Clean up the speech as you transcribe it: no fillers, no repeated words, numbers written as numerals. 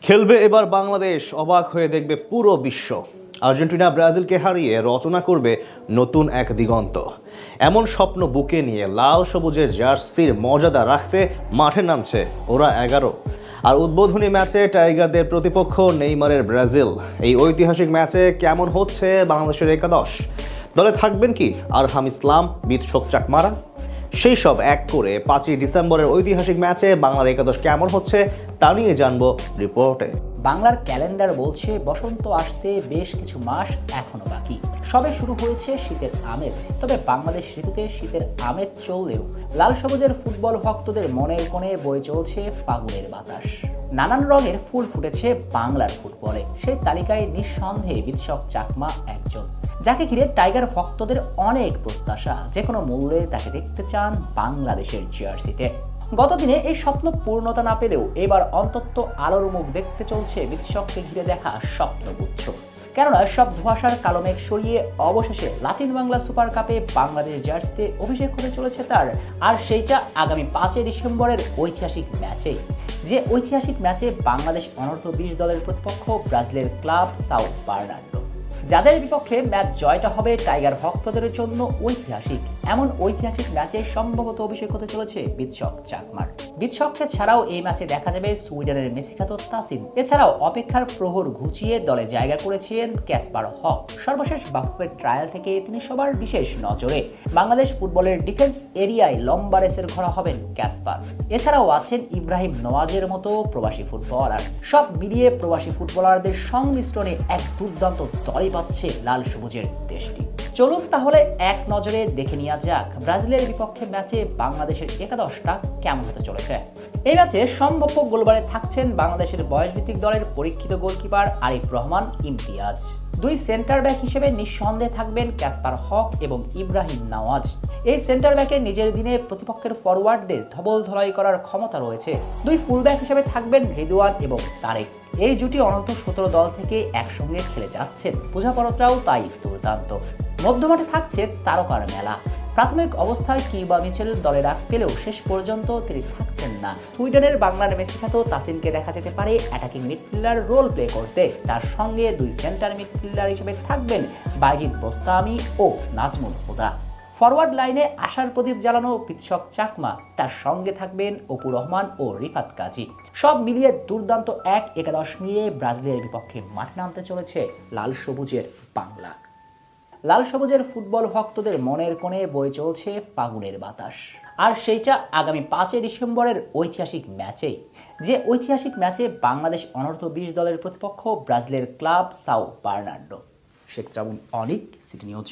খেলবে এবার বাংলাদেশ, অবাক হয়ে দেখবে পুরো বিশ্ব। আর্জেন্টিনা ব্রাজিলকে হারিয়ে রচনা করবে নতুন এক দিগন্ত। এমন স্বপ্ন বুকে নিয়ে লাল সবুজের জার্সির মর্যাদা রাখতে মাঠে নামছে ওরা 11। আর উদ্বোধনী ম্যাচে টাইগারদের প্রতিপক্ষ নেইমারের ব্রাজিল। এই ঐতিহাসিক ম্যাচে কেমন হচ্ছে বাংলাদেশের একাদশ? দলে থাকবেন কি আরহাম ইসলাম, মিতশোক চাকমারা? সেই সব এক করে 5ই ডিসেম্বরের ঐতিহাসিক ম্যাচে বাংলার একাদশ কেমন হচ্ছে তা নিয়ে জানবো রিপোর্টে। বাংলার ক্যালেন্ডার বলছে বসন্ত আসতে বেশ কিছু মাস এখনো বাকি। সবে শুরু হয়েছে শীতের আমেজ। তবে বাংলাদেশ ঋতুতে শীতের আমেজ চললেও লাল সবুজের ফুটবল ভক্তদের মনের কোণে বয়ে চলছে ফাগুনের বাতাস। নানান রঙের ফুল ফুটেছে বাংলার ফুটবলে। সেই তালিকায় নিঃসন্দেহে মিতশোক চাকমা একজন, যাকে ঘিরে টাইগার ভক্তদের অনেক প্রত্যাশা। যে কোনো মূল্যে তাকে দেখতে চান বাংলাদেশের জার্সিতে। গতদিনে এই স্বপ্ন পূর্ণতা না পেলেও এবার অন্তত আলোর মুখ দেখতে চলছে মিতশোককে ঘিরে দেখা স্বপ্নগুচ্ছ। কেননা সব ধোঁয়াশার কালো মেঘ সরিয়ে অবশেষে লাতিন বাংলা সুপার কাপে বাংলাদেশ জার্সিতে অভিষেক হতে চলেছে তার। আর সেইটা আগামী 5ই ডিসেম্বরের ঐতিহাসিক ম্যাচে। যে ঐতিহাসিক ম্যাচে বাংলাদেশ অনূর্ধ্ব 20 দলের প্রতিপক্ষ ব্রাজিলের ক্লাব সাও বার্নার্ডো, যাদের বিপক্ষে ম্যাচ জয়টা হবে টাইগার ভক্তদের জন্য ঐতিহাসিক। এমন ঐতিহাসিক ম্যাচে সম্ভবত অভিষেক হতে চলেছে মিতশোক চাকমার। মিতশোককে ছাড়াও এই ম্যাচে দেখা যাবে সুইডেনের মেসিখ্যাত তাসিম। এছাড়াও অপেক্ষার প্রহর ঘুচিয়ে দলে জায়গা করেছিলেন ক্যাসপার হক। সর্বশেষ বাফুফের ট্রায়াল থেকে তিনি সবার বিশেষ নজরে। বাংলাদেশ ফুটবলের ডিফেন্স এরিয়ায় লম্বা রেসের ঘোড়া হবেন ক্যাসপার। এছাড়াও আছেন ইব্রাহিম নওয়াজের মতো প্রবাসী ফুটবলার। সব মিলিয়ে প্রবাসী ফুটবলারদের সংমিশ্রণে এক দুর্দান্ত দলই পাচ্ছে লাল সবুজের দেশটি। চলুন তাহলে এক নজরে দেখে নেওয়া যাক ব্রাজিলের বিপক্ষে ম্যাচে বাংলাদেশের একাদশটা কেমন হতে চলেছে। এই ম্যাচে সম্ভাব্য গোলবারে থাকছেন বাংলাদেশের বয়সভিত্তিক দলের পরীক্ষিত গোলকিপার আরিফ রহমান ইমতিয়াজ। দুই সেন্টার ব্যাক হিসেবে নিঃসন্দেহে থাকবেন ক্যাসপার হক এবং ইব্রাহিম নওয়াজ। এই সেন্টার ব্যাকের নিজের দিনে প্রতিপক্ষের ফরওয়ার্ডদের ধবল ধলাই করার ক্ষমতা রয়েছে। দুই ফুলব্যাক হিসেবে থাকবেন রিদওয়ান এবং তারেক। এই জুটি অনূর্ধ্ব 17 দল থেকে একসঙ্গে খেলে যাচ্ছেন, বোঝাপড়াটাও তাই দুর্দান্ত। মধ্যমাঠে থাকছে তারকার মেলা। প্রাথমিক অবস্থায় কিউবা মিচেল দলে ডাক পেলেও শেষ পর্যন্ত তিনি থাকছেন না। সুইডেনের বাংলার মেসিখ্যাত তাসিমকে দেখা যেতে পারে অ্যাটাকিং মিডফিল্ডার রোল প্লে করতে। তার সঙ্গে দুই সেন্টার মিডফিল্ডার হিসেবে থাকবেন বাইজিদ বোস্তামি ও নাজমুল হুদা। ফরওয়ার্ড লাইনে আশার প্রদীপ জ্বালানো মিতশোক চাকমা, তার সঙ্গে থাকবেন অপু রহমান ও রিফাত কাজী। সব মিলিয়ে দুর্দান্ত এক একাদশ নিয়ে ব্রাজিলের বিপক্ষে মাঠে নামতে চলেছে লাল সবুজের বাংলা। লাল সবুজের ফুটবল ভক্তদের মনের কোণে বয়ে চলছে ফাগুনের বাতাস। আর সেইটা আগামী 5ই ডিসেম্বরের ঐতিহাসিক ম্যাচেই। যে ঐতিহাসিক ম্যাচে বাংলাদেশ অনূর্ধ্ব 20 দলের প্রতিপক্ষ ব্রাজিলের ক্লাব সাও বার্নার্ডো। শেখ শ্রাবণ অনিক, সিটি নিউজ।